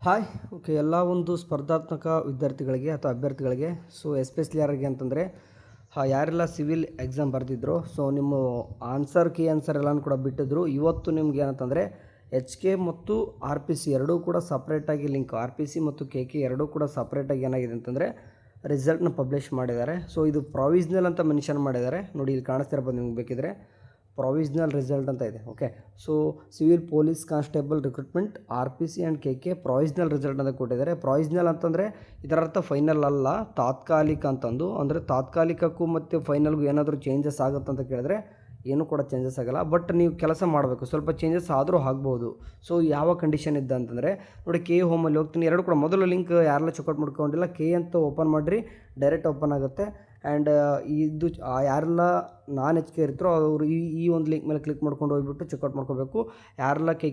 Hi okay ಎಲ್ಲ ಒಂದು ಸ್ಪರ್ಧಾತ್ಮಕ ವಿದ್ಯಾರ್ಥಿಗಳಿಗೆ ಅಥವಾ ಅಭ್ಯರ್ಥಿಗಳಿಗೆ ಎಸ್ಪೆಷಲಿ ಯಾರಿಗೆ ಅಂತಂದರೆ ಯಾರೆಲ್ಲ ಸಿವಿಲ್ ಎಕ್ಸಾಮ್ ಬರೆದಿದ್ರು ನಿಮ್ಮ ಕೀ ಆನ್ಸರ್ ಎಲ್ಲನೂ ಕೂಡ ಬಿಟ್ಟಿದ್ರು. ಇವತ್ತು ನಿಮ್ಗೆ ಏನಂತಂದರೆ ಎಚ್ ಕೆ ಮತ್ತು ಆರ್ ಪಿ ಸಿ ಎರಡೂ ಕೂಡ ಸಪ್ರೇಟಾಗಿ ಲಿಂಕ್, ಆರ್ ಪಿ ಸಿ ಮತ್ತು ಕೆ ಎರಡೂ ಕೂಡ ಸಪ್ರೇಟಾಗಿ ಏನಾಗಿದೆ ಅಂತಂದರೆ ರಿಸಲ್ಟ್ನ ಪಬ್ಲಿಷ್ ಮಾಡಿದ್ದಾರೆ. ಇದು ಪ್ರಾವಿಸ್ನಲ್ ಅಂತ ಮೆನ್ಷನ್ ಮಾಡಿದ್ದಾರೆ ನೋಡಿ, ಇಲ್ಲಿ ಕಾಣಿಸ್ತಿರ್ಬೋದು ನಿಮ್ಗೆ ಬೇಕಿದ್ರೆ ಪ್ರಾವಿಸ್ನಲ್ ರಿಸಲ್ಟ್ ಅಂತ ಇದೆ. Okay, civil police constable recruitment R P C and K provisional result ಅಂತ ಕೊಟ್ಟಿದ್ದಾರೆ. ಪ್ರಾವಿಸ್ನಲ್ ಅಂತಂದರೆ ಇದರ ಅರ್ಥ ಫೈನಲ್ ಅಲ್ಲ, ತಾತ್ಕಾಲಿಕ ಅಂತಂದು. ಅಂದರೆ ತಾತ್ಕಾಲಿಕಕ್ಕೂ ಮತ್ತು ಫೈನಲ್ಗೂ ಏನಾದರೂ ಚೇಂಜಸ್ ಆಗುತ್ತೆ ಅಂತ ಕೇಳಿದ್ರೆ ಏನೂ ಕೂಡ ಚೇಂಜಸ್ ಆಗೋಲ್ಲ. ಬಟ್ ನೀವು ಕೆಲಸ ಮಾಡಬೇಕು, ಸ್ವಲ್ಪ ಚೇಂಜಸ್ ಆದರೂ ಆಗ್ಬೋದು. ಯಾವ ಕಂಡೀಷನ್ ಇದ್ದ ಅಂತಂದರೆ ನೋಡಿ, ಕೆ ಹೋಮಲ್ಲಿ ಹೋಗ್ತೀನಿ, ಎರಡು ಕೂಡ ಮೊದಲು ಲಿಂಕ್ ಯಾರೆಲ್ಲ ಚೆಕ್ಔಟ್ ಮಾಡ್ಕೊಂಡಿಲ್ಲ ಕೆ ಅಂತ ಓಪನ್ ಮಾಡಿರಿ, ಡೈರೆಕ್ಟ್ ಓಪನ್ ಆಗುತ್ತೆ. ಆ್ಯಂಡ್ ಇದು ಯಾರೆಲ್ಲ ನಾನ್ ಎಚ್ ಕೆ ಇರ್ತಾರೋ ಅವರು ಈ ಒಂದು ಲಿಂಕ್ ಮೇಲೆ ಕ್ಲಿಕ್ ಮಾಡ್ಕೊಂಡು ಹೋಗ್ಬಿಟ್ಟು ಚೆಕ್ಔಟ್ ಮಾಡ್ಕೋಬೇಕು. ಯಾರೆಲ್ಲ ಕೆ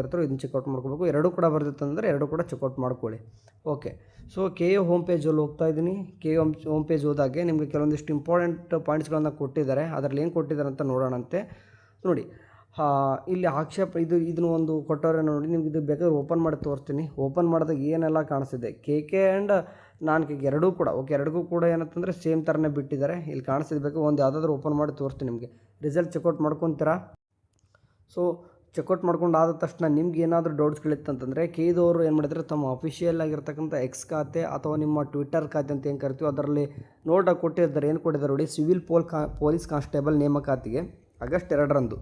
ಇರ್ತಾರೋ ಇದನ್ನು ಚೆಕ್ಔಟ್ ಮಾಡ್ಕೋಬೇಕು. ಎರಡೂ ಕೂಡ ಬರ್ದಿತ್ತಂದರೆ ಎರಡೂ ಕೂಡ ಚೆಕ್ಔಟ್ ಮಾಡ್ಕೊಳ್ಳಿ. ಓಕೆ, ಕೆ ಹೋಮ್ ಪೇಜಲ್ಲಿ ಹೋಗ್ತಾ ಇದ್ದೀನಿ. ಹೋಮ್ ಪೇಜ್ ಹೋದಾಗೆ ನಿಮಗೆ ಕೆಲವೊಂದಿಷ್ಟು ಇಂಪಾರ್ಟೆಂಟ್ ಪಾಯಿಂಟ್ಸ್ಗಳನ್ನು ಕೊಟ್ಟಿದ್ದಾರೆ. ಅದರಲ್ಲಿ ಏನು ಕೊಟ್ಟಿದ್ದಾರೆ ಅಂತ ನೋಡೋಣಂತೆ. ನೋಡಿ, ಇಲ್ಲಿ ಆಕ್ಷೇಪ ಇದನ್ನು ಒಂದು ಕೊಟ್ಟವ್ರೆ ನೋಡಿ, ನಿಮ್ಗೆ ಇದು ಬೇಕಾದ್ರೆ ಓಪನ್ ಮಾಡಿ ತೋರಿಸ್ತೀನಿ. ಓಪನ್ ಮಾಡಿದಾಗ ಏನೆಲ್ಲ ಕಾಣಿಸ್ತಿದೆ, ಕೆ ಆ್ಯಂಡ್ ನಾನ್ ಕೆ ಎರಡೂ ಕೂಡ ಓಕೆ, ಎರಡಕ್ಕೂ ಕೂಡ ಏನಂತಂದರೆ ಸೇಮ್ ಥರನೇ ಬಿಟ್ಟಿದ್ದಾರೆ. ಇಲ್ಲಿ ಕಾಣಿಸ್ತಿರ್ಬೇಕು, ಒಂದು ಯಾವುದಾದ್ರೂ ಓಪನ್ ಮಾಡಿ ತೋರಿಸ್ತೀನಿ ನಿಮಗೆ. Result checkout ಮಾಡ್ಕೊತೀರಾ. ಚೆಕ್ಔಟ್ ಮಾಡ್ಕೊಂಡು ಆದ ತಕ್ಷಣ ನಿಮ್ಗೆ ಏನಾದರೂ ಡೌಟ್ಸ್ಗಳಿತ್ತಂತಂದರೆ ಕೆದವರು ಏನು ಮಾಡಿದರೆ ತಮ್ಮ ಅಫಿಷಿಯಲ್ ಆಗಿರ್ತಕ್ಕಂಥ ಎಕ್ಸ್ ಖಾತೆ ಅಥವಾ ನಿಮ್ಮ ಟ್ವಿಟರ್ ಖಾತೆ ಅಂತ ಏನು ಕರಿತೀವಿ ಅದರಲ್ಲಿ ನೋಟಾಗಿ ಕೊಟ್ಟಿರ್ತಾರೆ. ಏನು ಕೊಟ್ಟಿದ್ದಾರೆ ನೋಡಿ, ಸಿವಿಲ್ ಪೊಲೀಸ್ ಕಾನ್ಸ್ಟೇಬಲ್ ನೇಮಕಾತಿಗೆ ಆಗಸ್ಟ್ 2ರಂದು.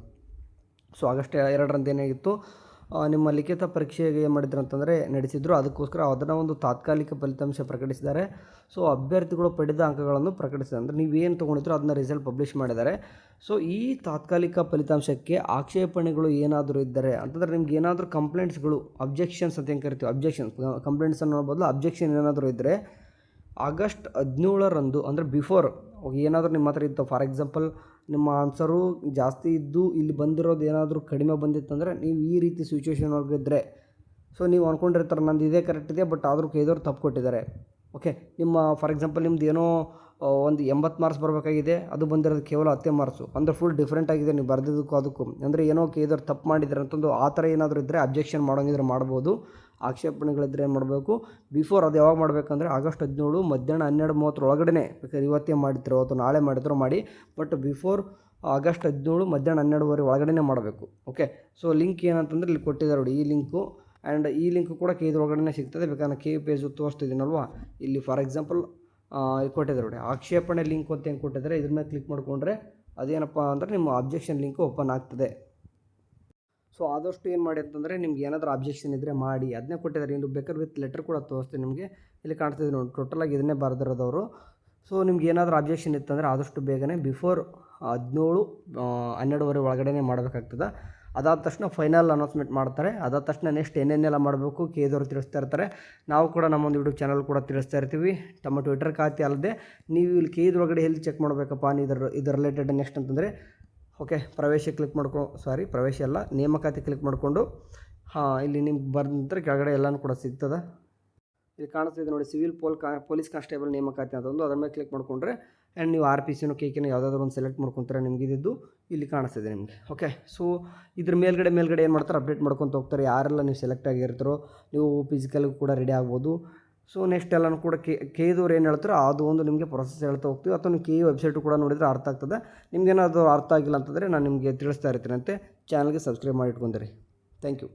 ಆಗಸ್ಟ್ 2ರಂದು ಏನಾಗಿತ್ತು, ನಿಮ್ಮ ಲಿಖಿತ ಪರೀಕ್ಷೆಗೆ ಏನು ಮಾಡಿದ್ರು ಅಂತಂದರೆ ನಡೆಸಿದ್ರು. ಅದಕ್ಕೋಸ್ಕರ ಅದನ್ನು ಒಂದು ತಾತ್ಕಾಲಿಕ ಫಲಿತಾಂಶ ಪ್ರಕಟಿಸಿದ್ದಾರೆ. ಅಭ್ಯರ್ಥಿಗಳು ಪಡೆದ ಅಂಕಗಳನ್ನು ಪ್ರಕಟಿಸಿದ್ದಾರೆ. ಅಂದರೆ ನೀವೇನು ತೊಗೊಂಡಿದ್ರು ಅದನ್ನ ರಿಸಲ್ಟ್ ಪಬ್ಲಿಷ್ ಮಾಡಿದ್ದಾರೆ. ಈ ತಾತ್ಕಾಲಿಕ ಫಲಿತಾಂಶಕ್ಕೆ ಆಕ್ಷೇಪಣೆಗಳು ಏನಾದರೂ ಇದ್ದರೆ ಅಂತಂದರೆ ನಿಮ್ಗೆ ಏನಾದರೂ ಕಂಪ್ಲೇಂಟ್ಸ್ಗಳು, ಅಬ್ಜೆಕ್ಷನ್ಸ್ ಅಂತ ಏನು ಕರಿತೀವಿ, ಕಂಪ್ಲೇಂಟ್ಸ್ ಅನ್ನೋ ಬದಲು ಅಬ್ಜೆಕ್ಷನ್ ಏನಾದರೂ ಇದ್ದರೆ ಆಗಸ್ಟ್ 17ರಂದು ಅಂದರೆ ಬಿಫೋರ್ ಏನಾದರೂ ನಿಮ್ಮ ಹತ್ರ ಇತ್ತು, ಫಾರ್ ಎಕ್ಸಾಂಪಲ್ ನಿಮ್ಮ ಆನ್ಸರು ಜಾಸ್ತಿ ಇದ್ದು ಇಲ್ಲಿ ಬಂದಿರೋದು ಏನಾದರೂ ಕಡಿಮೆ ಬಂದಿತ್ತಂದರೆ ನೀವು ಈ ರೀತಿ ಸಿಚುವೇಶನ್ ಒಳಗಿದ್ದರೆ ನೀವು ಅಂದ್ಕೊಂಡಿರ್ತಾರೆ ನಂದು ಇದೇ ಕರೆಕ್ಟ್ ಇದೆ, ಬಟ್ ಆದರೂ ಕೈದವ್ರು ತಪ್ಪು ಕೊಟ್ಟಿದ್ದಾರೆ. ಓಕೆ, ನಿಮ್ಮ ಫಾರ್ ಎಕ್ಸಾಂಪಲ್ ನಿಮ್ದು ಏನೋ ಒಂದು 80 ಮಾರ್ಕ್ಸ್ ಬರಬೇಕಾಗಿದೆ, ಅದು ಬಂದಿರೋದು ಕೇವಲ 10 ಮಾರ್ಕ್ಸು, ಅಂದರೆ ಫುಲ್ ಡಿಫ್ರೆಂಟ್ ಆಗಿದೆ ನೀವು ಬರೆದಿದ್ದಕ್ಕೂ ಅದಕ್ಕೂ. ಅಂದರೆ ಏನೋ ಕೈದವ್ರು ತಪ್ಪು ಮಾಡಿದ್ದಾರೆ ಅಂತಂದು ಆ ಥರ ಏನಾದರೂ ಇದ್ದರೆ ಅಬ್ಜೆಕ್ಷನ್ ಮಾಡೋಂಗಿದ್ರೆ ಮಾಡ್ಬೋದು. ಆಕ್ಷೇಪಣೆಗಳಿದ್ದರೆ ಏನು ಮಾಡಬೇಕು, ಬಿಫೋರ್ ಅದು ಯಾವಾಗ ಮಾಡಬೇಕಂದ್ರೆ ಆಗಸ್ಟ್ 17 ಮಧ್ಯಾಹ್ನ 12:30 ಒಳಗಡೆ, ಬೇಕಾದ್ರೆ ಇವತ್ತೇ ಮಾಡಿದ್ರು ಅಥವಾ ನಾಳೆ ಮಾಡಿದ್ರು ಮಾಡಿ, ಬಟ್ ಬಿಫೋರ್ ಆಗಸ್ಟ್ 17 ಮಧ್ಯಾಹ್ನ 12:30 ಒಳಗಡೆ ಮಾಡಬೇಕು. ಓಕೆ, ಲಿಂಕ್ ಏನಂತಂದರೆ ಇಲ್ಲಿ ಕೊಟ್ಟಿದ್ದಾರೆ ನೋಡಿ, ಈ ಲಿಂಕು. ಆ್ಯಂಡ್ ಈ ಲಿಂಕ್ ಕೂಡ ಕೆ ಒಳಗಡೆ ಸಿಗ್ತದೆ. ಬೇಕಾದ್ರೆ ಕೆ ಪೇಜು ತೋರಿಸ್ತಿದ್ದೀನಲ್ವಾ, ಇಲ್ಲಿ ಫಾರ್ ಎಕ್ಸಾಂಪಲ್ ಕೊಟ್ಟಿದ್ದಾರೆ ನೋಡಿ, ಆಕ್ಷೇಪಣೆ ಲಿಂಕ್ ಅಂತ ಏನು ಕೊಟ್ಟಿದ್ದಾರೆ, ಇದ್ರ ಮೇಲೆ ಕ್ಲಿಕ್ ಮಾಡಿಕೊಂಡ್ರೆ ಅದೇನಪ್ಪ ಅಂದರೆ ನಿಮ್ಮ ಅಬ್ಜೆಕ್ಷನ್ ಲಿಂಕು ಓಪನ್ ಆಗ್ತದೆ. ಆದಷ್ಟು ಏನು ಮಾಡಿ ಅಂತಂದರೆ ನಿಮ್ಗೆ ಏನಾದರೂ ಅಬ್ಜೆಕ್ಷನ್ ಇದ್ದರೆ ಮಾಡಿ, ಅದನ್ನೇ ಕೊಟ್ಟಿದ್ದಾರೆ. ಇನ್ನು ಬೇಕಾದ್ರೆ ವಿತ್ ಲೆಟರ್ ಕೂಡ ತೋರಿಸ್ತೀನಿ ನಿಮಗೆ. ಇಲ್ಲಿ ಕಾಣ್ತಿದೆ ನೋಡಿ, ಟೋಟಲಾಗಿ ಇದನ್ನೇ ಬರೆದಿರೋದವರು. ನಿಮ್ಗೆ ಏನಾದರೂ ಅಬ್ಜೆಕ್ಷನ್ ಇತ್ತಂದರೆ ಆದಷ್ಟು ಬೇಗನೆ ಬಿಫೋರ್ 12 ಒಳಗಡೆ ಮಾಡಬೇಕಾಗ್ತದೆ. ಅದಾದ ತಕ್ಷಣ ಫೈನಲ್ ಅನೌನ್ಸ್ಮೆಂಟ್ ಮಾಡ್ತಾರೆ. ಅದಾದ ತಕ್ಷಣ ನೆಕ್ಸ್ಟ್ ಏನೇನೆಲ್ಲ ಮಾಡಬೇಕು ಕೆದವರು ತಿಳಿಸ್ತಾ ಇರ್ತಾರೆ. ನಾವು ಕೂಡ ನಮ್ಮೊಂದು ಯೂಟ್ಯೂಬ್ ಚಾನಲ್ ಕೂಡ ತಿಳಿಸ್ತಾ ಇರ್ತೀವಿ. ತಮ್ಮ ಟ್ವಿಟರ್ ಖಾತೆ ಅಲ್ಲದೆ ನೀವು ಇಲ್ಲಿ ಕೆದೊಳಗಡೆ ಎಲ್ಲಿ ಚೆಕ್ ಮಾಡಬೇಕಪ್ಪ ಇದರ ರಿಲೇಟೆಡ್ ನೆಕ್ಸ್ಟ್ ಅಂತಂದರೆ ಓಕೆ, ಪ್ರವೇಶ ಅಲ್ಲ, ನೇಮಕಾತಿ ಕ್ಲಿಕ್ ಮಾಡಿಕೊಂಡು ಇಲ್ಲಿ ನಿಮ್ಗೆ ಬರ್ದಂದ್ರೆ ಕೆಳಗಡೆ ಎಲ್ಲನೂ ಕೂಡ ಸಿಗ್ತದೆ. ಇಲ್ಲಿ ಕಾಣಿಸ್ತಿದೆ ನೋಡಿ, ಸಿವಿಲ್ ಪೊಲೀಸ್ ಕಾನ್ಸ್ಟೇಬಲ್ ನೇಮಕಾತಿ ಅಂತಂದು ಅದರ ಮೇಲೆ ಕ್ಲಿಕ್ ಮಾಡಿಕೊಂಡ್ರೆ ಆ್ಯಂಡ್ ನೀವು ಆರ್ ಪಿ ಸಿನೋ ಕೆನೋ ಯಾವುದಾದ್ರೂ ಒಂದು ಸೆಲೆಕ್ಟ್ ಮಾಡ್ಕೊತಾರೆ, ನಿಮ್ಗೆ ಇದ್ದು ಇಲ್ಲಿ ಕಾಣಿಸ್ತಿದೆ ನಿಮಗೆ. ಓಕೆ, ಇದ್ರ ಮೇಲ್ಗಡೆ ಏನು ಮಾಡ್ತಾರೆ, ಅಪ್ಡೇಟ್ ಮಾಡ್ಕೊತ ಹೋಗ್ತಾರೆ. ಯಾರೆಲ್ಲ ನೀವು ಸೆಲೆಕ್ಟ್ ಆಗಿರ್ತಾರೋ ನೀವು ಫಿಸಿಕಲ್ಗೂ ಕೂಡ ರೆಡಿ ಆಗ್ಬೋದು. ನೆಕ್ಸ್ಟ್ ಎಲ್ಲನೂ ಕೂಡ ಕೆದವ್ರು ಏನು ಹೇಳ್ತಾರೋ ಅದು ಒಂದು ನಿಮಗೆ ಪ್ರೊಸೆಸ್ ಹೇಳ್ತಾ ಹೋಗ್ತೀವಿ. ಅಥವಾ ನೀವು ಕೆ ವೆಬ್ಸೈಟು ಕೂಡ ನೋಡಿದರೆ ಅರ್ಥ ಆಗ್ತದೆ. ನಿಮಗೇನಾದರೂ ಅರ್ಥ ಆಗಿಲ್ಲ ಅಂತಂದರೆ ನಾನು ನಿಮಗೆ ತಿಳಿಸ್ತಾ ಇರ್ತೀನಂತೆ. ಚಾನಲ್ಗೆ ಸಬ್ಸ್ಕ್ರೈಬ್ ಮಾಡಿ ಇಟ್ಕೊಂತೀರಿ. Thank you.